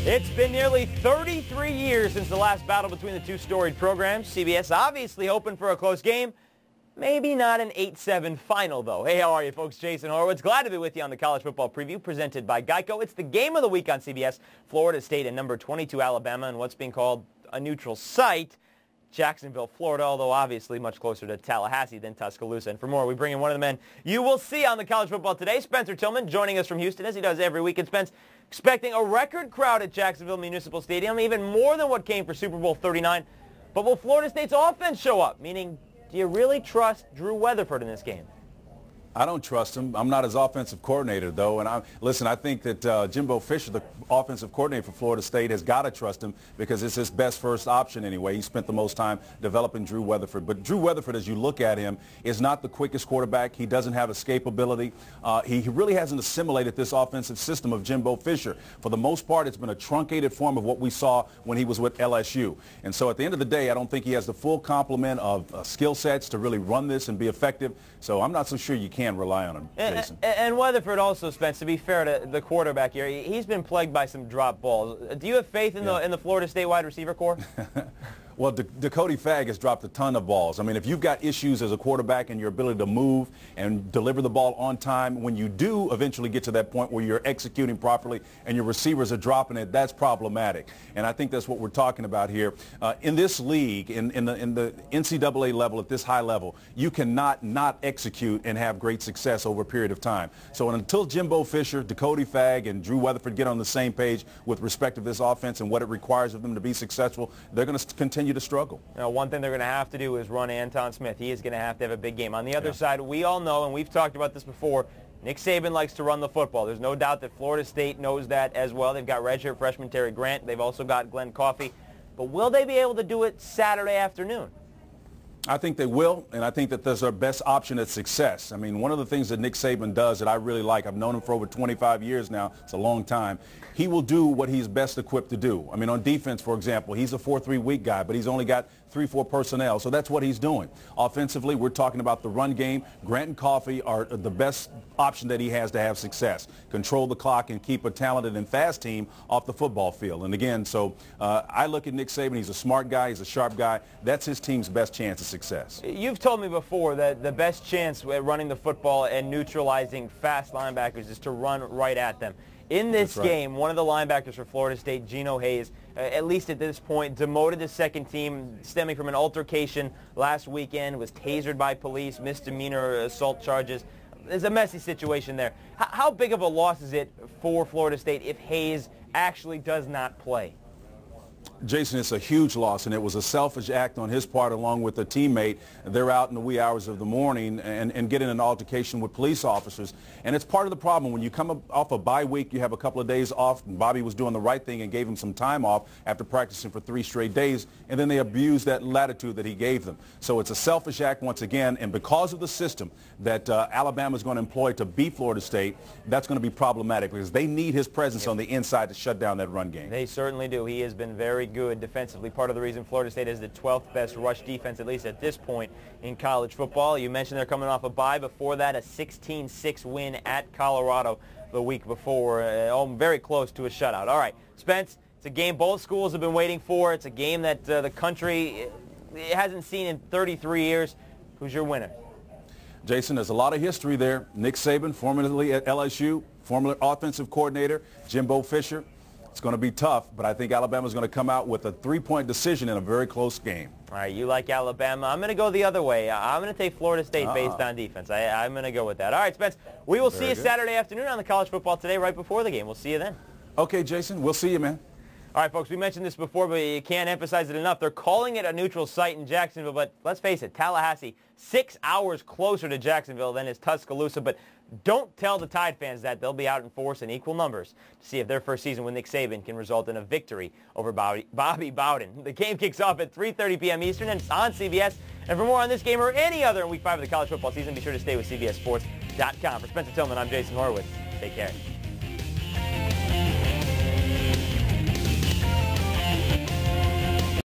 It's been nearly 33 years since the last battle between the two storied programs. CBS obviously hoping for a close game. Maybe not an 8-7 final, though. Hey, how are you, folks? Jason Horowitz. Glad to be with you on the College Football Preview presented by Geico. It's the game of the week on CBS. Florida State and number 22 Alabama in what's being called a neutral site, Jacksonville, Florida, although obviously much closer to Tallahassee than Tuscaloosa. And for more, we bring in one of the men you will see on the College Football Today, Spencer Tillman, joining us from Houston, as he does every week. And Spence, expecting a record crowd at Jacksonville Municipal Stadium, even more than what came for Super Bowl 39. But will Florida State's offense show up? Meaning, do you really trust Drew Weatherford in this game? I don't trust him. I'm not his offensive coordinator, though. And I think that Jimbo Fisher, the offensive coordinator for Florida State, has got to trust him because it's his best first option anyway. He spent the most time developing Drew Weatherford. But Drew Weatherford, as you look at him, is not the quickest quarterback. He doesn't have escapability. He really hasn't assimilated this offensive system of Jimbo Fisher. For the most part, it's been a truncated form of what we saw when he was with LSU. And so at the end of the day, I don't think he has the full complement of skill sets to really run this and be effective. So I'm not so sure you can rely on him, Jason. And Weatherford also, Spence, to be fair to the quarterback here, he's been plagued by some drop balls. Do you have faith in the Florida State wide receiver corps? Well, Dakota Fagg has dropped a ton of balls. I mean, if you've got issues as a quarterback and your ability to move and deliver the ball on time, when you do eventually get to that point where you're executing properly and your receivers are dropping it, that's problematic. And I think that's what we're talking about here. In this league, in the NCAA level, at this high level, you cannot not execute and have great success over a period of time. So until Jimbo Fisher, Dakota Fagg, and Drew Weatherford get on the same page with respect to this offense and what it requires of them to be successful, they're going to continue to struggle. Now, one thing they're going to have to do is run Anton Smith. He is going to have a big game. On the other side, we all know, and we've talked about this before, Nick Saban likes to run the football. There's no doubt that Florida State knows that as well. They've got redshirt freshman Terry Grant. They've also got Glen Coffee. But will they be able to do it Saturday afternoon? I think they will, and I think that that's their best option at success. I mean, one of the things that Nick Saban does that I really like, I've known him for over 25 years now, it's a long time, he will do what he's best equipped to do. I mean, on defense, for example, he's a 4-3 weak guy, but he's only got 3-4 personnel, so that's what he's doing. Offensively, we're talking about the run game. Grant and Coffee are the best option that he has to have success. Control the clock and keep a talented and fast team off the football field. And again, so I look at Nick Saban, he's a smart guy, he's a sharp guy. That's his team's best chance of success. You've told me before that the best chance at running the football and neutralizing fast linebackers is to run right at them. In this game, one of the linebackers for Florida State, Geno Hayes, at least at this point, demoted to second team stemming from an altercation last weekend, was tasered by police, misdemeanor assault charges. There's a messy situation there. How big of a loss is it for Florida State if Hayes actually does not play? Jason, it's a huge loss, and it was a selfish act on his part along with a teammate. They're out in the wee hours of the morning and get in an altercation with police officers. And it's part of the problem. When you come off a bye week, you have a couple of days off, and Bobby was doing the right thing and gave him some time off after practicing for 3 straight days, and then they abused that latitude that he gave them. So it's a selfish act once again, and because of the system that Alabama is going to employ to beat Florida State, that's going to be problematic because they need his presence on the inside to shut down that run game. They certainly do. He has been very good defensively. Part of the reason Florida State has the 12th best rush defense, at least at this point in college football. You mentioned they're coming off a bye. Before that, a 16-6 win at Colorado the week before. Very close to a shutout. All right, Spence, it's a game both schools have been waiting for. It's a game that the country hasn't seen in 33 years. Who's your winner? Jason, there's a lot of history there. Nick Saban, formerly at LSU, former offensive coordinator, Jimbo Fisher. It's going to be tough, but I think Alabama's going to come out with a 3-point decision in a very close game. All right, you like Alabama. I'm going to go the other way. I'm going to take Florida State based on defense. I'm going to go with that. All right, Spence, we will see you Saturday afternoon on the College Football Today right before the game. We'll see you then. Okay, Jason, we'll see you, man. All right, folks, we mentioned this before, but you can't emphasize it enough. They're calling it a neutral site in Jacksonville, but let's face it, Tallahassee, 6 hours closer to Jacksonville than is Tuscaloosa. But don't tell the Tide fans that. They'll be out in force in equal numbers to see if their first season with Nick Saban can result in a victory over Bobby Bowden. The game kicks off at 3:30 p.m. Eastern, and it's on CBS. And for more on this game or any other in Week 5 of the college football season, be sure to stay with CBSSports.com. For Spencer Tillman, I'm Jason Horowitz. Take care.